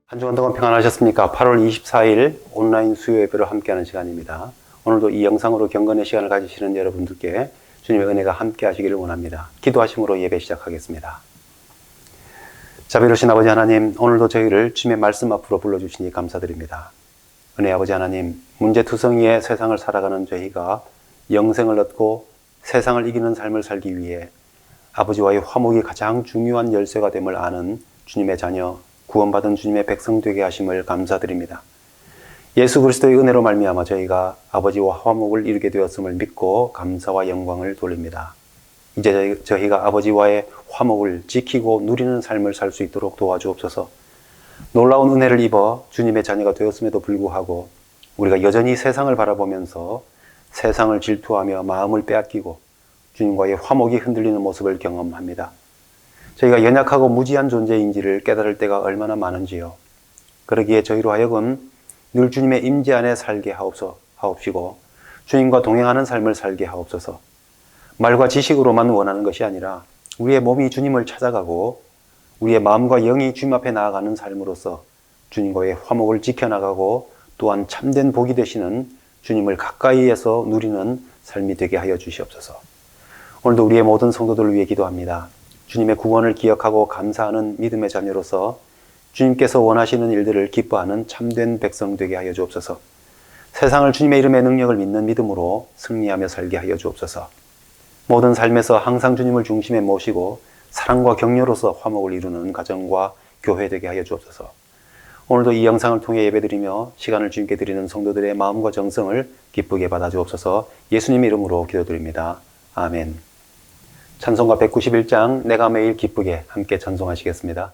한 주간 동안 평안하셨습니까? 8월 24일 온라인 수요 예배로 함께하는 시간입니다. 오늘도 이 영상으로 경건의 시간을 가지시는 여러분들께 주님의 은혜가 함께 하시기를 원합니다. 기도하심으로 예배 시작하겠습니다. 자비로우신 아버지 하나님, 오늘도 저희를 주님의 말씀 앞으로 불러주시니 감사드립니다. 은혜 아버지 하나님, 문제투성이의 세상을 살아가는 저희가 영생을 얻고 세상을 이기는 삶을 살기 위해 아버지와의 화목이 가장 중요한 열쇠가 됨을 아는 주님의 자녀, 구원받은 주님의 백성 되게 하심을 감사드립니다. 예수 그리스도의 은혜로 말미암아 저희가 아버지와 화목을 이루게 되었음을 믿고 감사와 영광을 돌립니다. 이제 저희가 아버지와의 화목을 지키고 누리는 삶을 살 수 있도록 도와주옵소서. 놀라운 은혜를 입어 주님의 자녀가 되었음에도 불구하고 우리가 여전히 세상을 바라보면서 세상을 질투하며 마음을 빼앗기고 주님과의 화목이 흔들리는 모습을 경험합니다. 저희가 연약하고 무지한 존재인지를 깨달을 때가 얼마나 많은지요. 그러기에 저희로 하여금 늘 주님의 임재 안에 살게 하옵시고 주님과 동행하는 삶을 살게 하옵소서. 말과 지식으로만 원하는 것이 아니라 우리의 몸이 주님을 찾아가고 우리의 마음과 영이 주님 앞에 나아가는 삶으로서 주님과의 화목을 지켜나가고 또한 참된 복이 되시는 주님을 가까이에서 누리는 삶이 되게 하여 주시옵소서. 오늘도 우리의 모든 성도들을 위해 기도합니다. 주님의 구원을 기억하고 감사하는 믿음의 자녀로서 주님께서 원하시는 일들을 기뻐하는 참된 백성 되게 하여 주옵소서. 세상을 주님의 이름의 능력을 믿는 믿음으로 승리하며 살게 하여 주옵소서. 모든 삶에서 항상 주님을 중심에 모시고 사랑과 격려로서 화목을 이루는 가정과 교회 되게 하여 주옵소서. 오늘도 이 영상을 통해 예배드리며 시간을 주님께 드리는 성도들의 마음과 정성을 기쁘게 받아 주옵소서. 예수님 이름으로 기도드립니다. 아멘. 찬송가 191장 내가 매일 기쁘게 함께 찬송하시겠습니다.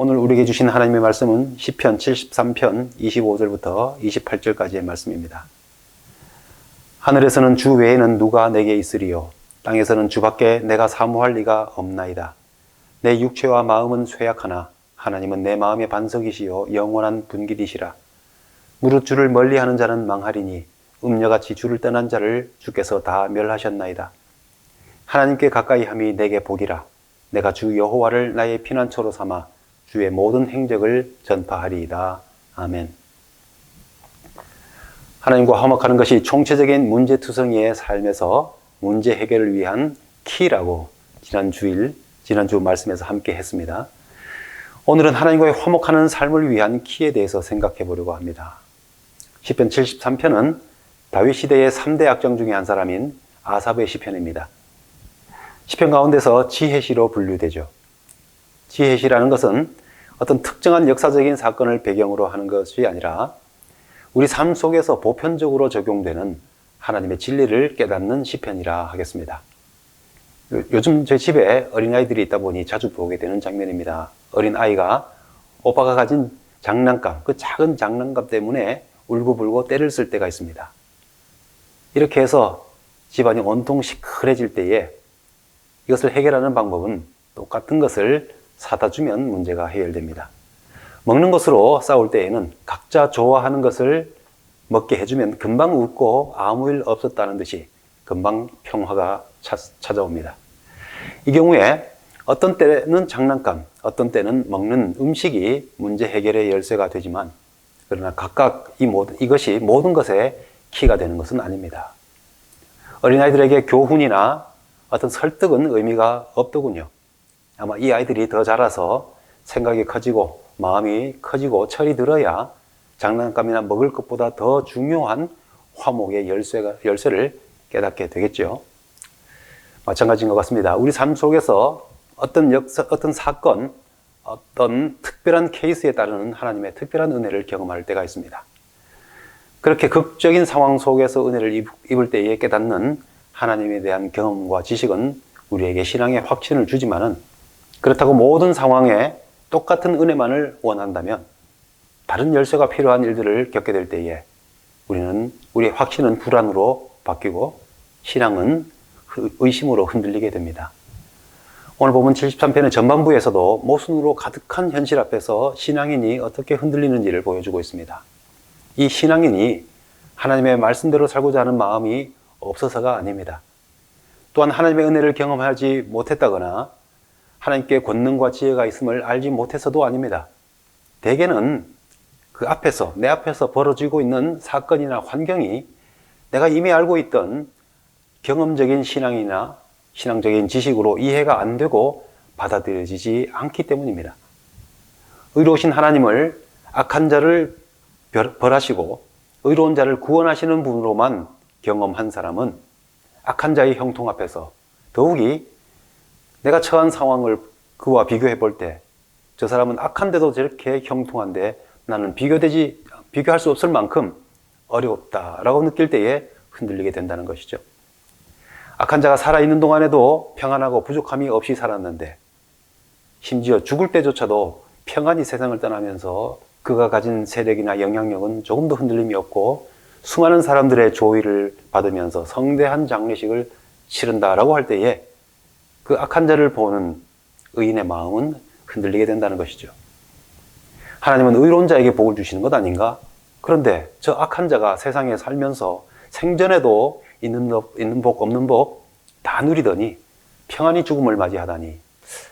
오늘 우리에게 주신 하나님의 말씀은 시편 73편 25절부터 28절까지의 말씀입니다. 하늘에서는 주 외에는 누가 내게 있으리요? 땅에서는 주밖에 내가 사모할 리가 없나이다. 내 육체와 마음은 쇠약하나 하나님은 내 마음의 반석이시요 영원한 분길이시라. 무릇 주를 멀리하는 자는 망하리니 음녀같이 주를 떠난 자를 주께서 다 멸하셨나이다. 하나님께 가까이 함이 내게 복이라. 내가 주 여호와를 나의 피난처로 삼아 주의 모든 행적을 전파하리이다. 아멘. 하나님과 화목하는 것이 총체적인 문제투성이의 삶에서 문제 해결을 위한 키라고 지난주 말씀에서 함께 했습니다. 오늘은 하나님과의 화목하는 삶을 위한 키에 대해서 생각해 보려고 합니다. 시편 73편은 다윗 시대의 3대 악장 중에 한 사람인 아삽의 시편입니다. 시편 가운데서 지혜시로 분류되죠. 지혜시라는 것은 어떤 특정한 역사적인 사건을 배경으로 하는 것이 아니라 우리 삶 속에서 보편적으로 적용되는 하나님의 진리를 깨닫는 시편이라 하겠습니다. 요즘 제 집에 어린아이들이 있다 보니 자주 보게 되는 장면입니다. 어린아이가 오빠가 가진 장난감, 그 작은 장난감 때문에 울고불고 때를 쓸 때가 있습니다. 이렇게 해서 집안이 온통 시큰해질 때에 이것을 해결하는 방법은 똑같은 것을 사다 주면 문제가 해결됩니다. 먹는 것으로 싸울 때에는 각자 좋아하는 것을 먹게 해주면 금방 웃고 아무 일 없었다는 듯이 금방 평화가 찾아옵니다. 이 경우에 어떤 때는 장난감, 어떤 때는 먹는 음식이 문제 해결의 열쇠가 되지만 그러나 각각 이것이 모든 것의 키가 되는 것은 아닙니다. 어린아이들에게 교훈이나 어떤 설득은 의미가 없더군요. 아마 이 아이들이 더 자라서 생각이 커지고 마음이 커지고 철이 들어야 장난감이나 먹을 것보다 더 중요한 화목의 열쇠를 깨닫게 되겠죠. 마찬가지인 것 같습니다. 우리 삶 속에서 어떤 사건, 어떤 특별한 케이스에 따르는 하나님의 특별한 은혜를 경험할 때가 있습니다. 그렇게 극적인 상황 속에서 은혜를 입을 때에 깨닫는 하나님에 대한 경험과 지식은 우리에게 신앙의 확신을 주지만은 그렇다고 모든 상황에 똑같은 은혜만을 원한다면 다른 열쇠가 필요한 일들을 겪게 될 때에 우리의 확신은 불안으로 바뀌고 신앙은 의심으로 흔들리게 됩니다. 오늘 보면 73편의 전반부에서도 모순으로 가득한 현실 앞에서 신앙인이 어떻게 흔들리는지를 보여주고 있습니다. 이 신앙인이 하나님의 말씀대로 살고자 하는 마음이 없어서가 아닙니다. 또한 하나님의 은혜를 경험하지 못했다거나 하나님께 권능과 지혜가 있음을 알지 못해서도 아닙니다. 대개는 내 앞에서 벌어지고 있는 사건이나 환경이 내가 이미 알고 있던 경험적인 신앙이나 신앙적인 지식으로 이해가 안 되고 받아들여지지 않기 때문입니다. 의로우신 하나님을 악한 자를 벌하시고 의로운 자를 구원하시는 분으로만 경험한 사람은 악한 자의 형통 앞에서 더욱이 내가 처한 상황을 그와 비교해 볼 때 저 사람은 악한데도 저렇게 형통한데 나는 비교할 수 없을 만큼 어렵다라고 느낄 때에 흔들리게 된다는 것이죠. 악한 자가 살아있는 동안에도 평안하고 부족함이 없이 살았는데 심지어 죽을 때조차도 평안히 세상을 떠나면서 그가 가진 세력이나 영향력은 조금도 흔들림이 없고 수많은 사람들의 조의를 받으면서 성대한 장례식을 치른다라고 할 때에 그 악한 자를 보는 의인의 마음은 흔들리게 된다는 것이죠. 하나님은 의로운 자에게 복을 주시는 것 아닌가? 그런데 저 악한 자가 세상에 살면서 생전에도 있는 복 없는 복 다 누리더니 평안히 죽음을 맞이하다니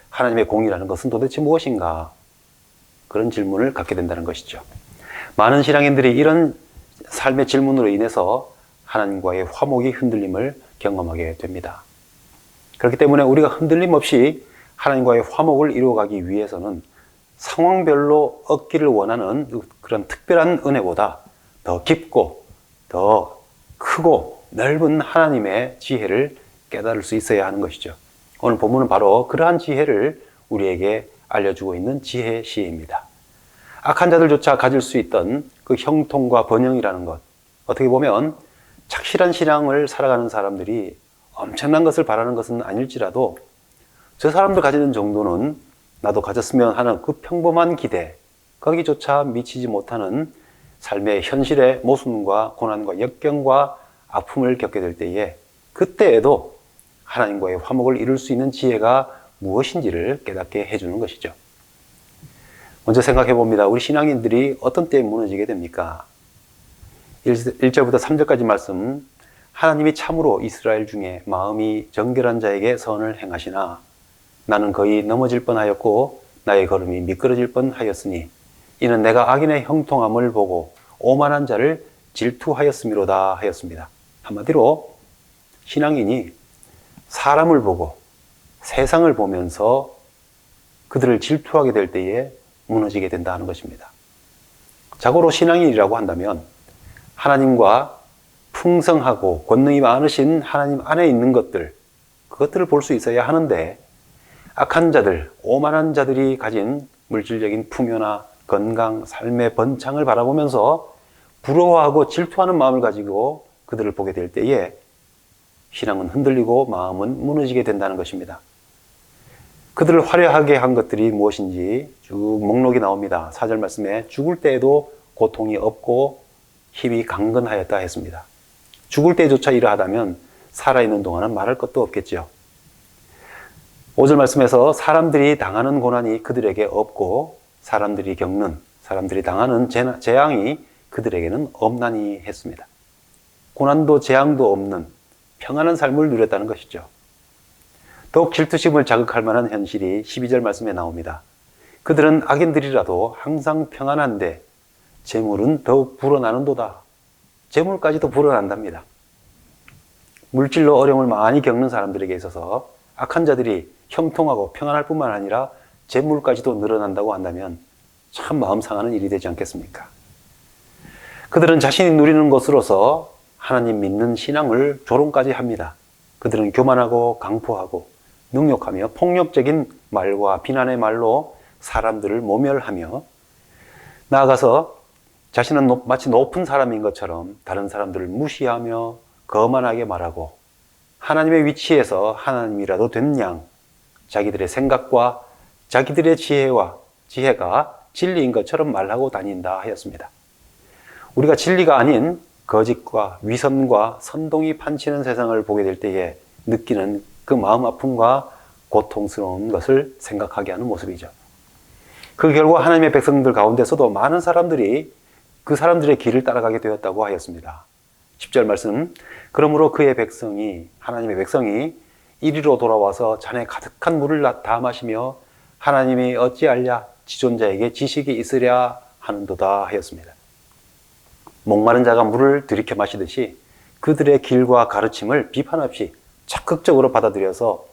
하나님의 공의라는 것은 도대체 무엇인가? 그런 질문을 갖게 된다는 것이죠. 많은 신앙인들이 이런 삶의 질문으로 인해서 하나님과의 화목이 흔들림을 경험하게 됩니다. 그렇기 때문에 우리가 흔들림 없이 하나님과의 화목을 이루어가기 위해서는 상황별로 얻기를 원하는 그런 특별한 은혜보다 더 깊고 더 크고 넓은 하나님의 지혜를 깨달을 수 있어야 하는 것이죠. 오늘 본문은 바로 그러한 지혜를 우리에게 알려주고 있는 지혜 시입니다. 악한 자들조차 가질 수 있던 그 형통과 번영이라는 것, 어떻게 보면 착실한 신앙을 살아가는 사람들이 엄청난 것을 바라는 것은 아닐지라도 저 사람들 가지는 정도는 나도 가졌으면 하는 그 평범한 기대, 거기조차 미치지 못하는 삶의 현실의 모순과 고난과 역경과 아픔을 겪게 될 때에 그때에도 하나님과의 화목을 이룰 수 있는 지혜가 무엇인지를 깨닫게 해주는 것이죠. 먼저 생각해 봅니다. 우리 신앙인들이 어떤 때에 무너지게 됩니까? 1절부터 3절까지 말씀, 하나님이 참으로 이스라엘 중에 마음이 정결한 자에게 선을 행하시나 나는 거의 넘어질 뻔하였고 나의 걸음이 미끄러질 뻔하였으니 이는 내가 악인의 형통함을 보고 오만한 자를 질투하였음이로다 하였습니다. 한마디로 신앙인이 사람을 보고 세상을 보면서 그들을 질투하게 될 때에 무너지게 된다 하는 것입니다. 자고로 신앙인이라고 한다면 하나님과 풍성하고 권능이 많으신 하나님 안에 있는 것들, 그것들을 볼 수 있어야 하는데 악한 자들, 오만한 자들이 가진 물질적인 풍요나 건강, 삶의 번창을 바라보면서 부러워하고 질투하는 마음을 가지고 그들을 보게 될 때에 신앙은 흔들리고 마음은 무너지게 된다는 것입니다. 그들을 화려하게 한 것들이 무엇인지 쭉 목록이 나옵니다. 4절 말씀에 죽을 때에도 고통이 없고 힘이 강건하였다 했습니다. 죽을 때조차 이러하다면 살아있는 동안은 말할 것도 없겠죠. 5절 말씀에서 사람들이 당하는 고난이 그들에게 없고 사람들이 당하는 재앙이 그들에게는 없나니 했습니다. 고난도 재앙도 없는 평안한 삶을 누렸다는 것이죠. 더욱 질투심을 자극할 만한 현실이 12절 말씀에 나옵니다. 그들은 악인들이라도 항상 평안한데 재물은 더욱 불어나는도다. 재물까지도 불어난답니다. 물질로 어려움을 많이 겪는 사람들에게 있어서 악한 자들이 형통하고 평안할 뿐만 아니라 재물까지도 늘어난다고 한다면 참 마음 상하는 일이 되지 않겠습니까? 그들은 자신이 누리는 것으로서 하나님 믿는 신앙을 조롱까지 합니다. 그들은 교만하고 강포하고 능욕하며 폭력적인 말과 비난의 말로 사람들을 모멸하며 나아가서 자신은 마치 높은 사람인 것처럼 다른 사람들을 무시하며 거만하게 말하고 하나님의 위치에서 하나님이라도 된 양 자기들의 생각과 자기들의 지혜가 진리인 것처럼 말하고 다닌다 하였습니다. 우리가 진리가 아닌 거짓과 위선과 선동이 판치는 세상을 보게 될 때에 느끼는 그 마음 아픔과 고통스러운 것을 생각하게 하는 모습이죠. 그 결과 하나님의 백성들 가운데서도 많은 사람들이 그 사람들의 길을 따라가게 되었다고 하였습니다. 10절 말씀, 그러므로 하나님의 백성이 이리로 돌아와서 잔에 가득한 물을 다 마시며 하나님이 어찌알랴 지존자에게 지식이 있으랴 하는도다 하였습니다. 목마른 자가 물을 들이켜 마시듯이 그들의 길과 가르침을 비판 없이 적극적으로 받아들여서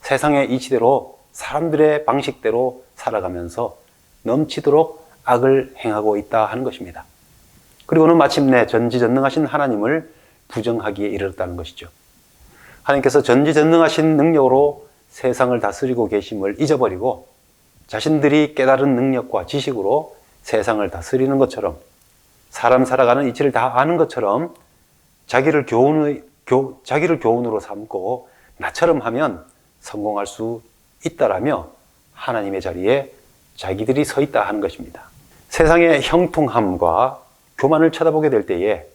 세상의 이치대로 사람들의 방식대로 살아가면서 넘치도록 악을 행하고 있다 하는 것입니다. 그리고는 마침내 전지전능하신 하나님을 부정하기에 이르렀다는 것이죠. 하나님께서 전지전능하신 능력으로 세상을 다스리고 계심을 잊어버리고 자신들이 깨달은 능력과 지식으로 세상을 다스리는 것처럼 사람 살아가는 이치를 다 아는 것처럼 자기를 교훈으로 삼고 나처럼 하면 성공할 수 있다라며 하나님의 자리에 자기들이 서 있다 하는 것입니다. 세상의 형통함과 교만을 쳐다보게 될 때에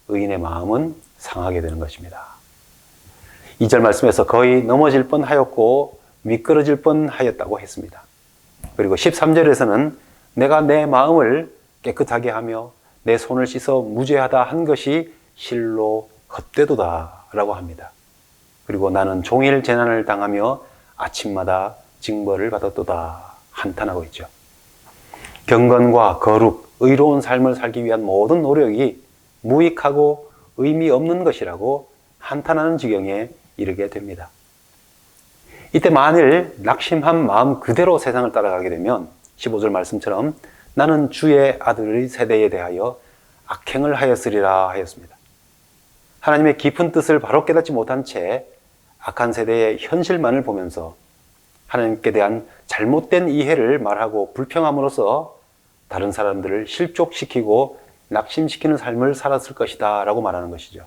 의인의 마음은 상하게 되는 것입니다. 2절 말씀에서 거의 넘어질 뻔하였고 미끄러질 뻔하였다고 했습니다. 그리고 13절에서는 내가 내 마음을 깨끗하게 하며 내 손을 씻어 무죄하다 한 것이 실로 헛되도다 라고 합니다. 그리고 나는 종일 재난을 당하며 아침마다 징벌을 받았도다 한탄하고 있죠. 경건과 거룩, 의로운 삶을 살기 위한 모든 노력이 무익하고 의미 없는 것이라고 한탄하는 지경에 이르게 됩니다. 이때 만일 낙심한 마음 그대로 세상을 따라가게 되면 15절 말씀처럼 나는 주의 아들의 세대에 대하여 악행을 하였으리라 하였습니다. 하나님의 깊은 뜻을 바로 깨닫지 못한 채 악한 세대의 현실만을 보면서 하나님께 대한 잘못된 이해를 말하고 불평함으로써 다른 사람들을 실족시키고 낙심시키는 삶을 살았을 것이다 라고 말하는 것이죠.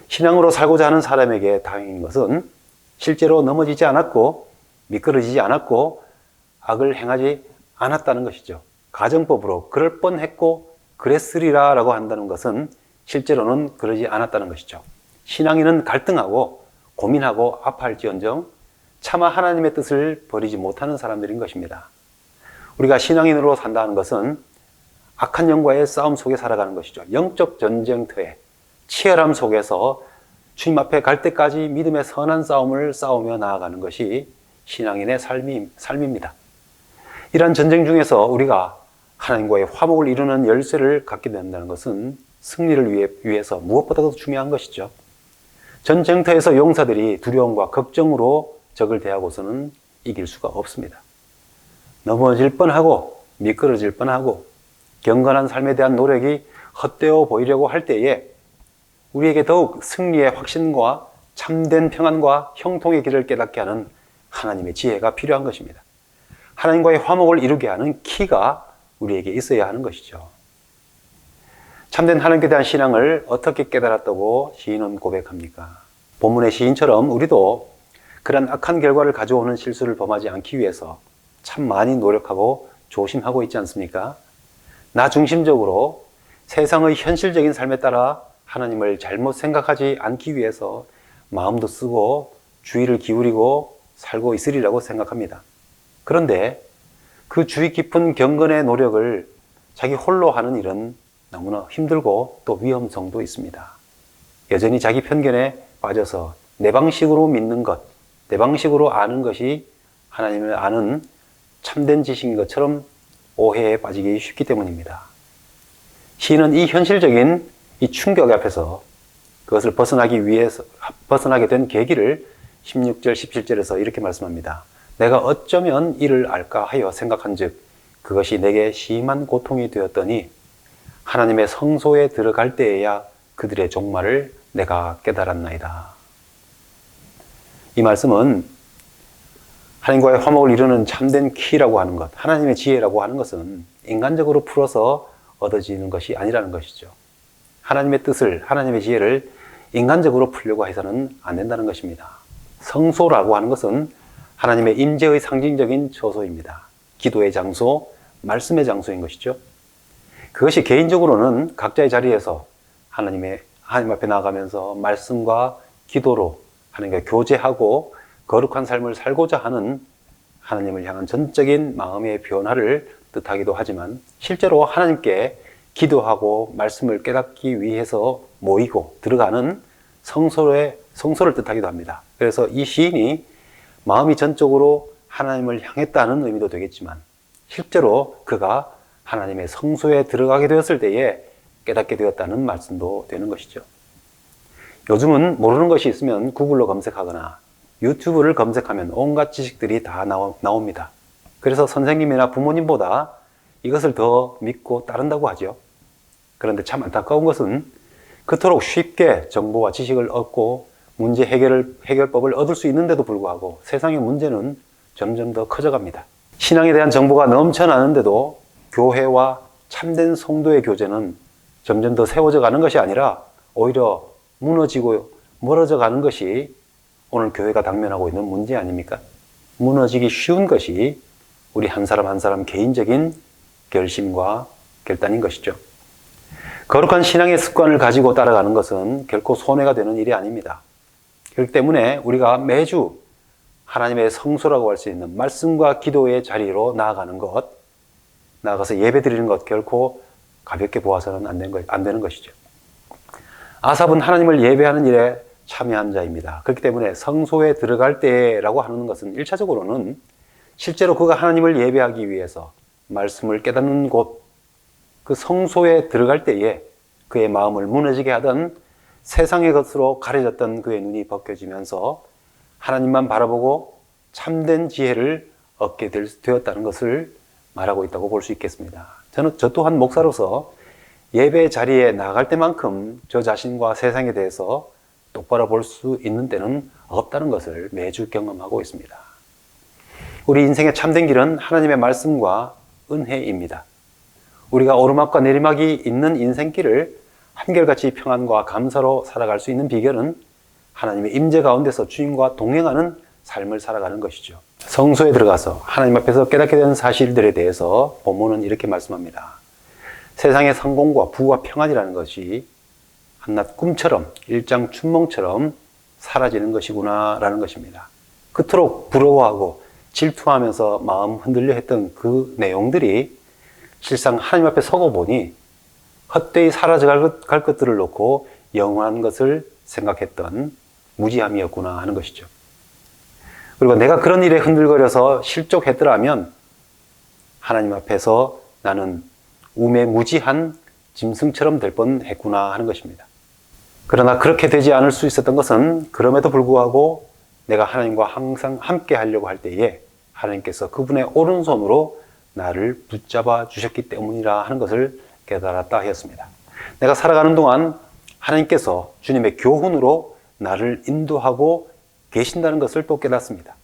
신앙으로 살고자 하는 사람에게 다행인 것은 실제로 넘어지지 않았고 미끄러지지 않았고 악을 행하지 않았다는 것이죠. 가정법으로 그럴 뻔했고 그랬으리라 라고 한다는 것은 실제로는 그러지 않았다는 것이죠. 신앙인은 갈등하고 고민하고 아파할지언정 차마 하나님의 뜻을 버리지 못하는 사람들인 것입니다. 우리가 신앙인으로 산다는 것은 악한 영과의 싸움 속에 살아가는 것이죠. 영적 전쟁터에 치열함 속에서 주님 앞에 갈 때까지 믿음의 선한 싸움을 싸우며 나아가는 것이 신앙인의 삶입니다. 이러한 전쟁 중에서 우리가 하나님과의 화목을 이루는 열쇠를 갖게 된다는 것은 승리를 위해서 무엇보다도 중요한 것이죠. 전쟁터에서 용사들이 두려움과 걱정으로 적을 대하고서는 이길 수가 없습니다. 넘어질 뻔하고 미끄러질 뻔하고 경건한 삶에 대한 노력이 헛되어 보이려고 할 때에 우리에게 더욱 승리의 확신과 참된 평안과 형통의 길을 깨닫게 하는 하나님의 지혜가 필요한 것입니다. 하나님과의 화목을 이루게 하는 키가 우리에게 있어야 하는 것이죠. 참된 하나님께 대한 신앙을 어떻게 깨달았다고 시인은 고백합니까? 본문의 시인처럼 우리도 그런 악한 결과를 가져오는 실수를 범하지 않기 위해서 참 많이 노력하고 조심하고 있지 않습니까? 나 중심적으로 세상의 현실적인 삶에 따라 하나님을 잘못 생각하지 않기 위해서 마음도 쓰고 주의를 기울이고 살고 있으리라고 생각합니다. 그런데 그 주의 깊은 경건의 노력을 자기 홀로 하는 일은 너무나 힘들고 또 위험성도 있습니다. 여전히 자기 편견에 빠져서 내 방식으로 믿는 것, 내 방식으로 아는 것이 하나님을 아는 참된 지식인 것처럼 오해에 빠지기 쉽기 때문입니다. 시인은 이 현실적인 이 충격 앞에서 그것을 벗어나게 된 계기를 16절, 17절에서 이렇게 말씀합니다. 내가 어쩌면 이를 알까 하여 생각한즉 그것이 내게 심한 고통이 되었더니 하나님의 성소에 들어갈 때에야 그들의 종말을 내가 깨달았나이다. 이 말씀은 하나님과의 화목을 이루는 참된 키라고 하는 것, 하나님의 지혜라고 하는 것은 인간적으로 풀어서 얻어지는 것이 아니라는 것이죠. 하나님의 뜻을, 하나님의 지혜를 인간적으로 풀려고 해서는 안 된다는 것입니다. 성소라고 하는 것은 하나님의 임재의 상징적인 처소입니다. 기도의 장소, 말씀의 장소인 것이죠. 그것이 개인적으로는 각자의 자리에서 하나님 앞에 나아가면서 말씀과 기도로 하나님과 교제하고 거룩한 삶을 살고자 하는 하나님을 향한 전적인 마음의 변화를 뜻하기도 하지만 실제로 하나님께 기도하고 말씀을 깨닫기 위해서 모이고 들어가는 성소를 뜻하기도 합니다. 그래서 이 시인이 마음이 전적으로 하나님을 향했다는 의미도 되겠지만 실제로 그가 하나님의 성소에 들어가게 되었을 때에 깨닫게 되었다는 말씀도 되는 것이죠. 요즘은 모르는 것이 있으면 구글로 검색하거나 유튜브를 검색하면 온갖 지식들이 다 나옵니다. 그래서 선생님이나 부모님보다 이것을 더 믿고 따른다고 하죠. 그런데 참 안타까운 것은 그토록 쉽게 정보와 지식을 얻고 문제 해결법을 얻을 수 있는데도 불구하고 세상의 문제는 점점 더 커져갑니다. 신앙에 대한 정보가 넘쳐나는데도 교회와 참된 성도의 교제는 점점 더 세워져 가는 것이 아니라 오히려 무너지고 멀어져 가는 것이 오늘 교회가 당면하고 있는 문제 아닙니까? 무너지기 쉬운 것이 우리 한 사람 한 사람 개인적인 결심과 결단인 것이죠. 거룩한 신앙의 습관을 가지고 따라가는 것은 결코 손해가 되는 일이 아닙니다. 그렇기 때문에 우리가 매주 하나님의 성소라고 할 수 있는 말씀과 기도의 자리로 나아가는 것, 나아가서 예배 드리는 것 결코 가볍게 보아서는 안 되는 것이죠. 아삽은 하나님을 예배하는 일에 참여한 자입니다. 그렇기 때문에 성소에 들어갈 때라고 하는 것은 1차적으로는 실제로 그가 하나님을 예배하기 위해서 말씀을 깨닫는 곳, 그 성소에 들어갈 때에 그의 마음을 무너지게 하던 세상의 것으로 가려졌던 그의 눈이 벗겨지면서 하나님만 바라보고 참된 지혜를 얻게 되었다는 것을 말하고 있다고 볼 수 있겠습니다. 저 또한 목사로서 예배 자리에 나갈 때만큼 저 자신과 세상에 대해서 똑바로 볼 수 있는 때는 없다는 것을 매주 경험하고 있습니다. 우리 인생의 참된 길은 하나님의 말씀과 은혜입니다. 우리가 오르막과 내리막이 있는 인생길을 한결같이 평안과 감사로 살아갈 수 있는 비결은 하나님의 임재 가운데서 주님과 동행하는 삶을 살아가는 것이죠. 성소에 들어가서 하나님 앞에서 깨닫게 되는 사실들에 대해서 본문은 이렇게 말씀합니다. 세상의 성공과 부와 평안이라는 것이 한낱 꿈처럼 일장 춘몽처럼 사라지는 것이구나 라는 것입니다. 그토록 부러워하고 질투하면서 마음 흔들려 했던 그 내용들이 실상 하나님 앞에 서고 보니 헛되이 사라져갈 것들을 놓고 영원한 것을 생각했던 무지함이었구나 하는 것이죠. 그리고 내가 그런 일에 흔들거려서 실족했더라면 하나님 앞에서 나는 우매무지한 짐승처럼 될 뻔했구나 하는 것입니다. 그러나 그렇게 되지 않을 수 있었던 것은 그럼에도 불구하고 내가 하나님과 항상 함께 하려고 할 때에 하나님께서 그분의 오른손으로 나를 붙잡아 주셨기 때문이라 하는 것을 깨달았다 하였습니다. 내가 살아가는 동안 하나님께서 주님의 교훈으로 나를 인도하고 계신다는 것을 또 깨닫습니다.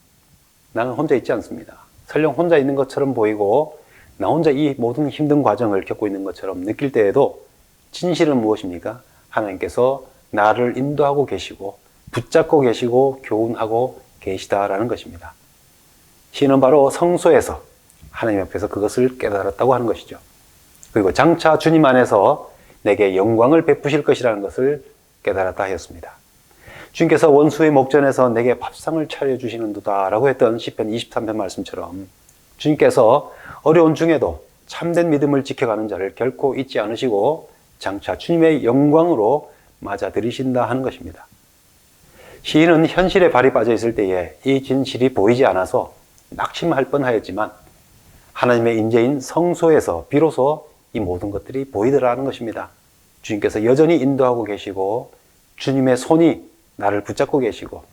나는 혼자 있지 않습니다. 설령 혼자 있는 것처럼 보이고 나 혼자 이 모든 힘든 과정을 겪고 있는 것처럼 느낄 때에도 진실은 무엇입니까? 하나님께서 나를 인도하고 계시고 붙잡고 계시고 교훈하고 계시다라는 것입니다. 시인은 바로 성소에서 하나님 앞에서 그것을 깨달았다고 하는 것이죠. 그리고 장차 주님 안에서 내게 영광을 베푸실 것이라는 것을 깨달았다 하였습니다. 주님께서 원수의 목전에서 내게 밥상을 차려주시는도다 라고 했던 시편 23편 말씀처럼 주님께서 어려운 중에도 참된 믿음을 지켜가는 자를 결코 잊지 않으시고 장차 주님의 영광으로 맞아들이신다 하는 것입니다. 시인은 현실에 발이 빠져 있을 때에 이 진실이 보이지 않아서 낙심할 뻔하였지만 하나님의 인재인 성소에서 비로소 이 모든 것들이 보이더라는 것입니다. 주님께서 여전히 인도하고 계시고 주님의 손이 나를 붙잡고 계시고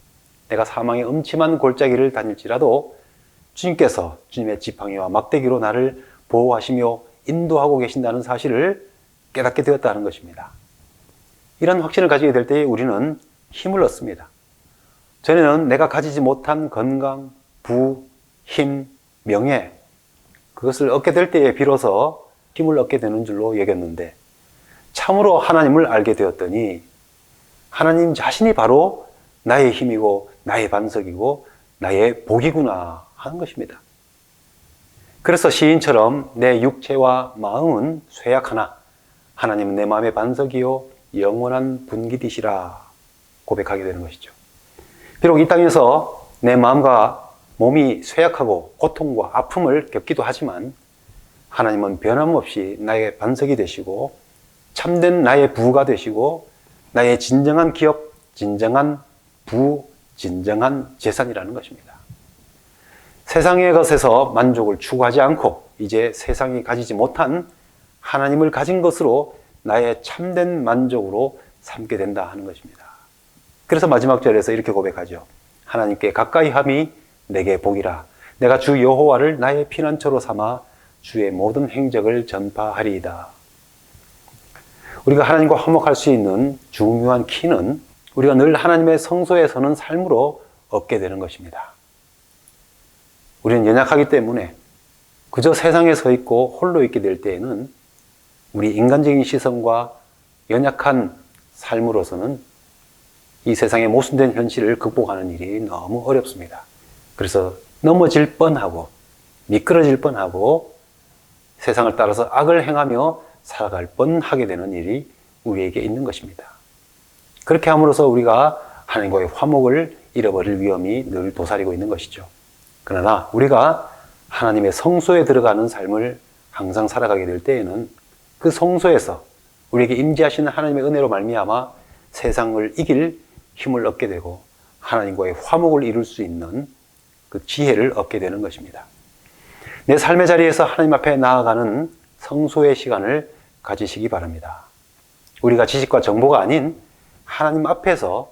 내가 사망의 음침한 골짜기를 다닐지라도 주님께서 주님의 지팡이와 막대기로 나를 보호하시며 인도하고 계신다는 사실을 깨닫게 되었다는 것입니다. 이런 확신을 가지게 될 때 우리는 힘을 얻습니다. 전에는 내가 가지지 못한 건강, 부, 힘, 명예 그것을 얻게 될 때에 비로소 힘을 얻게 되는 줄로 여겼는데 참으로 하나님을 알게 되었더니 하나님 자신이 바로 나의 힘이고 나의 반석이고 나의 복이구나 하는 것입니다. 그래서 시인처럼 내 육체와 마음은 쇠약하나 하나님은 내 마음의 반석이요 영원한 분기디시라 고백하게 되는 것이죠. 비록 이 땅에서 내 마음과 몸이 쇠약하고 고통과 아픔을 겪기도 하지만 하나님은 변함없이 나의 반석이 되시고 참된 나의 부가 되시고 나의 진정한 기업, 진정한 부, 진정한 재산이라는 것입니다. 세상의 것에서 만족을 추구하지 않고 이제 세상이 가지지 못한 하나님을 가진 것으로 나의 참된 만족으로 삼게 된다 하는 것입니다. 그래서 마지막 절에서 이렇게 고백하죠. 하나님께 가까이 함이 내게 복이라. 내가 주 여호와를 나의 피난처로 삼아 주의 모든 행적을 전파하리이다. 우리가 하나님과 화목할 수 있는 중요한 키는 우리가 늘 하나님의 성소에 서는 삶으로 얻게 되는 것입니다. 우리는 연약하기 때문에 그저 세상에 서 있고 홀로 있게 될 때에는 우리 인간적인 시선과 연약한 삶으로서는 이 세상의 모순된 현실을 극복하는 일이 너무 어렵습니다. 그래서 넘어질 뻔하고 미끄러질 뻔하고 세상을 따라서 악을 행하며 살아갈 뻔하게 되는 일이 우리에게 있는 것입니다. 그렇게 함으로써 우리가 하나님과의 화목을 잃어버릴 위험이 늘 도사리고 있는 것이죠. 그러나 우리가 하나님의 성소에 들어가는 삶을 항상 살아가게 될 때에는 그 성소에서 우리에게 임재하시는 하나님의 은혜로 말미암아 세상을 이길 힘을 얻게 되고 하나님과의 화목을 이룰 수 있는 그 지혜를 얻게 되는 것입니다. 내 삶의 자리에서 하나님 앞에 나아가는 성소의 시간을 가지시기 바랍니다. 우리가 지식과 정보가 아닌 하나님 앞에서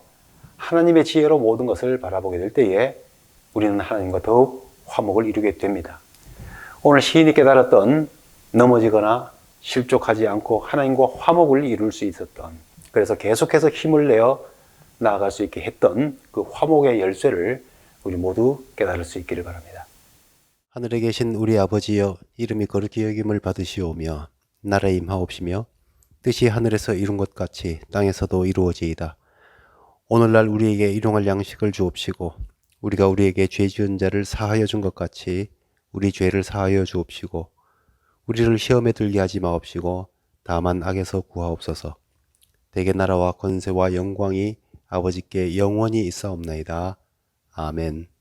하나님의 지혜로 모든 것을 바라보게 될 때에 우리는 하나님과 더욱 화목을 이루게 됩니다. 오늘 시인이 깨달았던 넘어지거나 실족하지 않고 하나님과 화목을 이룰 수 있었던, 그래서 계속해서 힘을 내어 나아갈 수 있게 했던 그 화목의 열쇠를 우리 모두 깨달을 수 있기를 바랍니다. 하늘에 계신 우리 아버지여, 이름이 거룩히 여김을 받으시오며 나라의 임하옵시며 뜻이 하늘에서 이룬 것 같이 땅에서도 이루어지이다. 오늘날 우리에게 일용할 양식을 주옵시고 우리가 우리에게 죄 지은 자를 사하여 준 것 같이 우리 죄를 사하여 주옵시고 우리를 시험에 들게 하지 마옵시고 다만 악에서 구하옵소서. 대개 나라와 권세와 영광이 아버지께 영원히 있사옵나이다. 아멘.